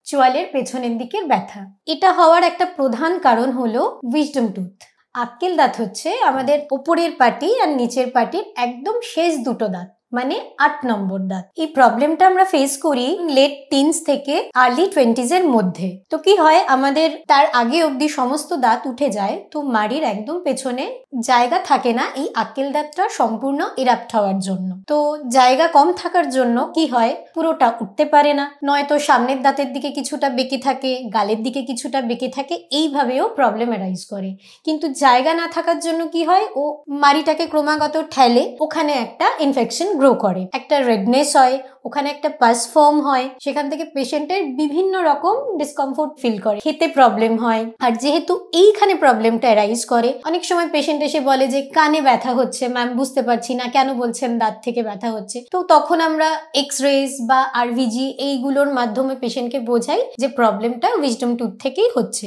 চোয়ালের পেছনের দিকের ব্যথা। এটা হওয়ার একটা প্রধান কারণ হলো উইজডম টুথ। আক্কেল দাঁত হচ্ছে আমাদের উপরের পাটি আর নিচের পাটির একদম শেষ দুটো দাঁত, মানে 8 নম্বর দাঁত। এই প্রবলেমটা আমরা ফেস করি লেট টিনস থেকে আর্লি 20s এর মধ্যে। তো কি হয়, আমাদের তার আগে অবধি সমস্ত দাঁত উঠে যায়, তো মাড়ির একদম পেছনে জায়গা থাকে না এই আক্কেল দাঁতটা সম্পূর্ণ ইরাপ্ট হওয়ার জন্য। তো জায়গা কম থাকার জন্য কি হয়, পুরোটা উঠতে পারে না, নয়তো সামনের দাঁতের দিকে কিছুটা বেঁকে থাকে, গালের দিকে কিছুটা বেঁকে থাকে, এইভাবেও প্রবলেম অ্যারাইজ করে। কিন্তু জায়গা না থাকার জন্য কি হয়, ও মাড়িটাকে ক্রমাগত ঠেলে, ওখানে একটা ইনফেকশন গ্রো করে, একটা রেডনেস হয়, ওখানে একটা পাস ফর্ম হয়, সেখান থেকে পেশেন্টের বিভিন্ন রকম ডিসকমফোর্ট ফিল করে, খেতে প্রবলেম হয়। আর যেহেতু এইখানে প্রবলেমটা অ্যারাইজ করে, অনেক সময় পেশেন্ট এসে বলে যে কানে ব্যথা হচ্ছে ম্যাম, বুঝতে পারছি না কেন বলছেন দাঁত থেকে ব্যথা হচ্ছে। তো তখন আমরা এক্স-রেজ বা আরভিজি এইগুলোর মাধ্যমে পেশেন্টকে বোঝাই যে প্রবলেমটা উইজডম টুথ থেকেই হচ্ছে।